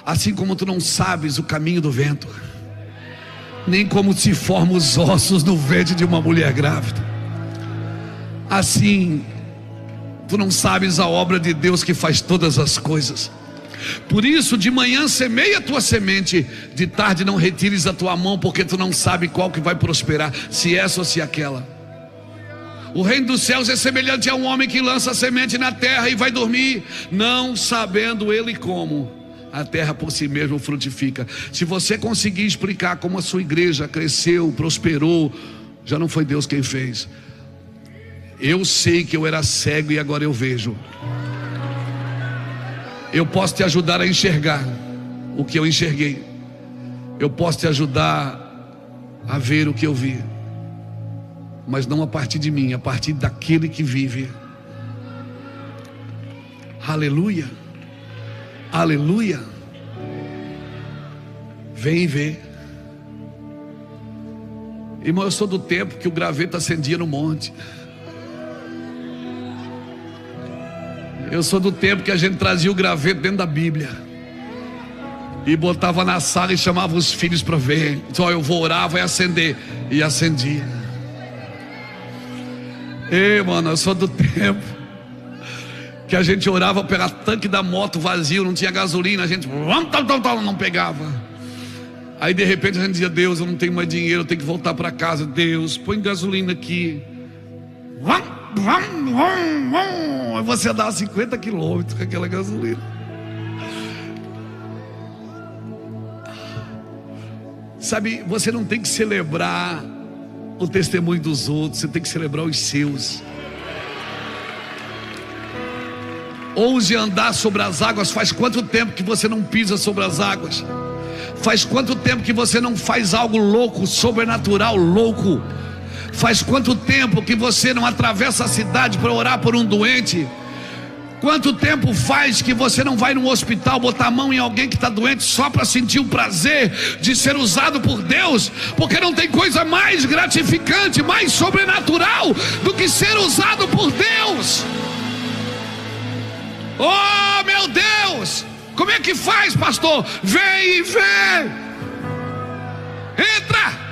Assim como tu não sabes o caminho do vento, nem como se formam os ossos no ventre de uma mulher grávida, assim tu não sabes a obra de Deus que faz todas as coisas. Por isso de manhã semeia a tua semente, de tarde não retires a tua mão, porque tu não sabe qual que vai prosperar, se essa ou se aquela. O reino dos céus é semelhante a um homem que lança a semente na terra e vai dormir, não sabendo ele como a terra por si mesma frutifica. Se você conseguir explicar como a sua igreja cresceu, prosperou, já não foi Deus quem fez. Eu sei que eu era cego e agora eu vejo. Eu posso te ajudar a enxergar o que eu enxerguei. Eu posso te ajudar a ver o que eu vi, mas não a partir de mim, a partir daquele que vive. Aleluia. Aleluia. Vem e vê. Irmão, eu sou do tempo que o graveto acendia no monte. Eu sou do tempo que a gente trazia o graveto dentro da Bíblia e botava na sala e chamava os filhos para ver. Então eu vou orar, vai acender. E acendia. Ei, mano, eu sou do tempo que a gente orava pela tanque da moto vazio, não tinha gasolina, a gente não pegava. Aí de repente a gente dizia: Deus, eu não tenho mais dinheiro, eu tenho que voltar para casa. Deus, põe gasolina aqui. Aí você andava 50 quilômetros com aquela gasolina. Sabe, você não tem que celebrar o testemunho dos outros, você tem que celebrar os seus. Ouse andar sobre as águas. Faz quanto tempo que você não pisa sobre as águas? Faz quanto tempo que você não faz algo louco, sobrenatural, louco? Faz quanto tempo que você não atravessa a cidade para orar por um doente? Quanto tempo faz que você não vai no hospital botar a mão em alguém que está doente só para sentir o prazer de ser usado por Deus? Porque não tem coisa mais gratificante, mais sobrenatural do que ser usado por Deus. Oh, meu Deus! Como é que faz, pastor? Vem e vê. Entra.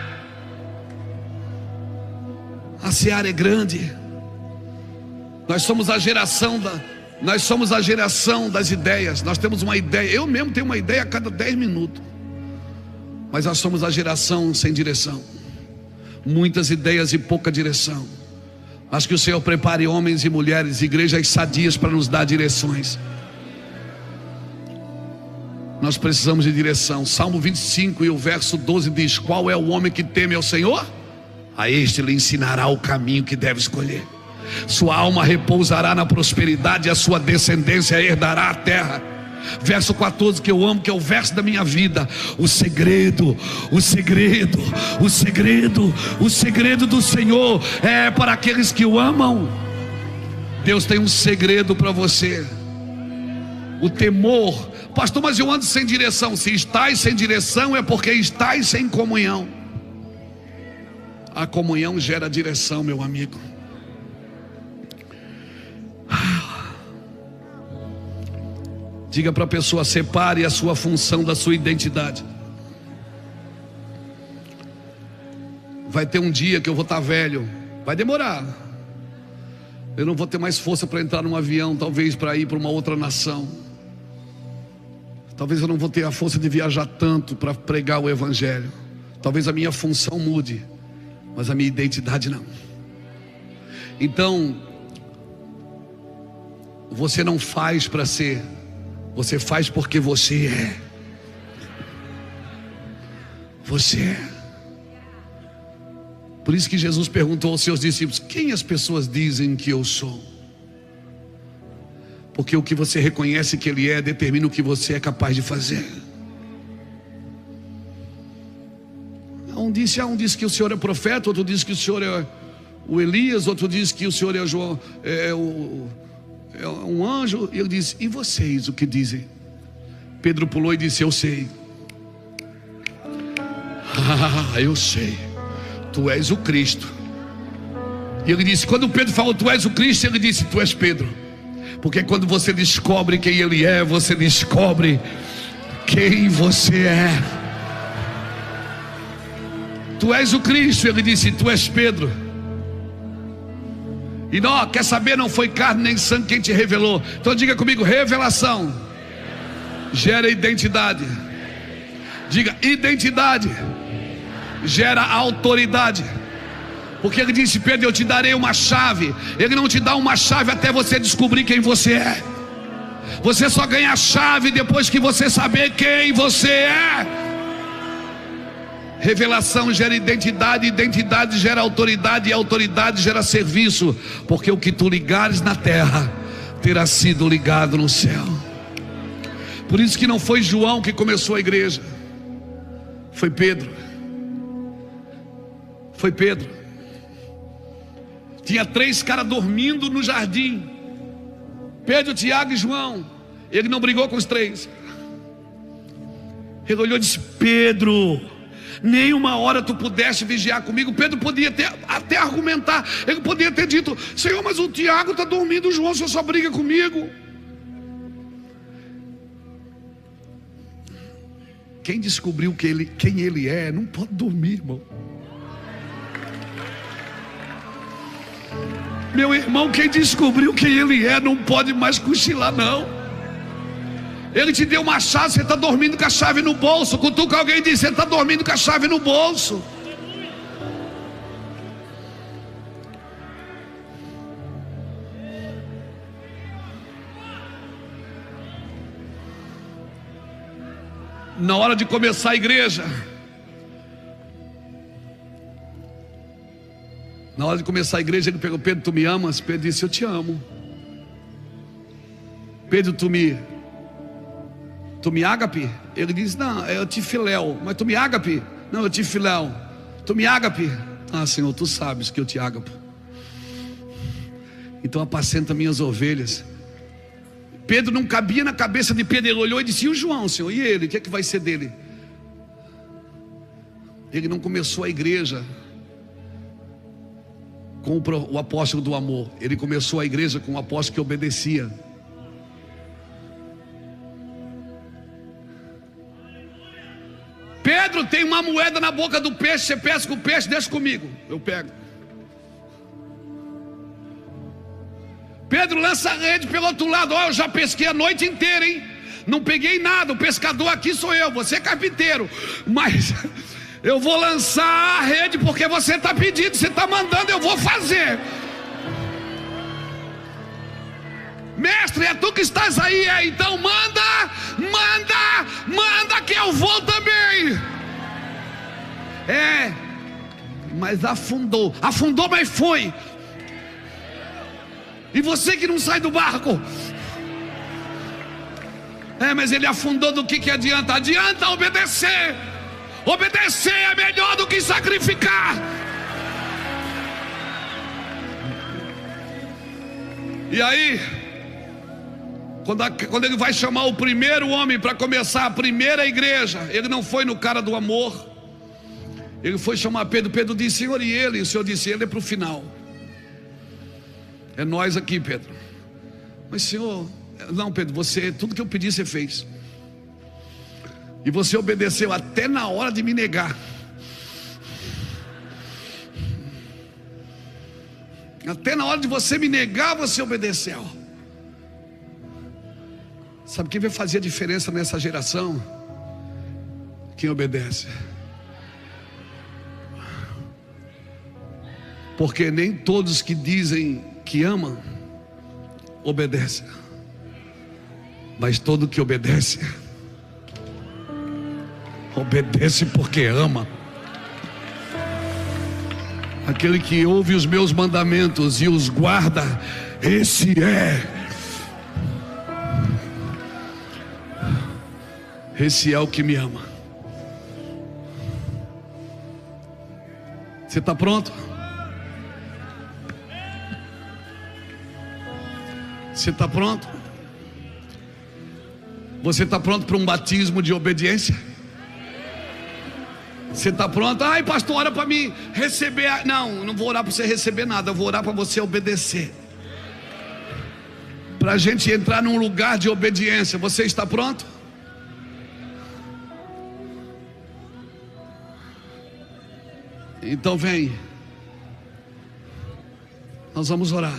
A seara é grande. Nós somos a geração das ideias. Nós temos uma ideia. Eu mesmo tenho uma ideia a cada 10 minutos. Mas nós somos a geração sem direção. Muitas ideias e pouca direção. Mas que o Senhor prepare homens e mulheres, igrejas sadias para nos dar direções. Nós precisamos de direção. Salmo 25 e o verso 12 diz: qual é o homem que teme ao Senhor? A este lhe ensinará o caminho que deve escolher. Sua alma repousará na prosperidade, e a sua descendência herdará a terra. Verso 14 que eu amo, que é o verso da minha vida. O segredo do Senhor é para aqueles que o amam. Deus tem um segredo para você. O temor. Pastor, mas eu ando sem direção. Se estás sem direção é porque estás sem comunhão. A comunhão gera direção, meu amigo. Diga para a pessoa: separe a sua função da sua identidade. Vai ter um dia que eu vou estar velho, vai demorar. Eu não vou ter mais força para entrar num avião, talvez para ir para uma outra nação. Talvez eu não vou ter a força de viajar tanto para pregar o evangelho. Talvez a minha função mude, mas a minha identidade não. Então, você não faz para ser, você faz porque você é. Você é. Por isso que Jesus perguntou aos seus discípulos: quem as pessoas dizem que eu sou? Porque o que você reconhece que Ele é determina o que você é capaz de fazer. Um disse que o Senhor é profeta, outro disse que o Senhor é o Elias, outro disse que o Senhor é João, é um anjo. E ele disse: e vocês o que dizem? Pedro pulou e disse: eu sei. Eu sei. Tu és o Cristo. E ele disse, quando Pedro falou tu és o Cristo, ele disse: tu és Pedro. Porque quando você descobre quem Ele é, você descobre quem você é. Tu és o Cristo. Ele disse: tu és Pedro. E não, quer saber, não foi carne nem sangue quem te revelou. Então diga comigo: revelação gera identidade. Diga: identidade gera autoridade. Porque ele disse: Pedro, eu te darei uma chave. Ele não te dá uma chave até você descobrir quem você é. Você só ganha a chave depois que você saber quem você é. Revelação gera identidade, identidade gera autoridade, e autoridade gera serviço. Porque o que tu ligares na terra terá sido ligado no céu. Por isso que não foi João que começou a igreja, foi Pedro. Foi Pedro. Tinha 3 caras dormindo no jardim: Pedro, Tiago e João. Ele não brigou com os 3. Ele olhou e disse: Pedro, nem uma hora tu pudeste vigiar comigo. Pedro podia até argumentar. Ele podia ter dito: Senhor, mas o Tiago está dormindo, o João, o Senhor só briga comigo. Quem descobriu quem ele é não pode dormir, irmão. Meu irmão, quem descobriu quem ele é não pode mais cochilar, não. Ele te deu uma chave, você está dormindo com a chave no bolso. Cutuca alguém e diz: você está dormindo com a chave no bolso. Na hora de começar a igreja, ele pegou: Pedro, tu me amas? Pedro disse: eu te amo. Pedro, tu me ágape? Ele disse: não, eu te filéu. Mas tu me ágape? Não, eu te filéu. Tu me ágape? Ah, Senhor, tu sabes que eu te ágapo. Então apacenta minhas ovelhas. Pedro não cabia na cabeça de Pedro. Ele olhou e disse: e o João, Senhor? E ele? O que é que vai ser dele? Ele não começou a igreja com o apóstolo do amor. Ele começou a igreja com o apóstolo que obedecia. Pedro, tem uma moeda na boca do peixe. Você pesca o peixe, deixa comigo, eu pego. Pedro, lança a rede pelo outro lado. Eu já pesquei a noite inteira, hein? Não peguei nada. O pescador aqui sou eu, você é carpinteiro. Mas eu vou lançar a rede porque você está pedindo, você está mandando, eu vou fazer. Mestre, é tu que estás aí, então manda que eu vou também. Mas afundou, mas foi. E você que não sai do barco? Mas ele afundou, do que adianta? Adianta obedecer. Obedecer é melhor do que sacrificar. E aí, quando ele vai chamar o primeiro homem para começar a primeira igreja, ele não foi no cara do amor. Ele foi chamar Pedro. Pedro disse: Senhor, e ele? E o Senhor disse: ele é para o final. É nós aqui, Pedro. Mas Senhor, Não, Pedro, tudo que eu pedi você fez. E você obedeceu até na hora de me negar. Até na hora de você me negar, você obedeceu. Sabe quem vai fazer a diferença nessa geração? Quem obedece. Porque nem todos que dizem que amam obedecem, mas todo que obedece porque ama. Aquele que ouve os meus mandamentos e os guarda, esse é o que me ama. Você está pronto? Você está pronto? Você está pronto para um batismo de obediência? Você está pronto? Ai, pastor, ora para mim receber. Não, não vou orar para você receber nada. Eu vou orar para você obedecer, para a gente entrar num lugar de obediência. Você está pronto? Então vem. Nós vamos orar.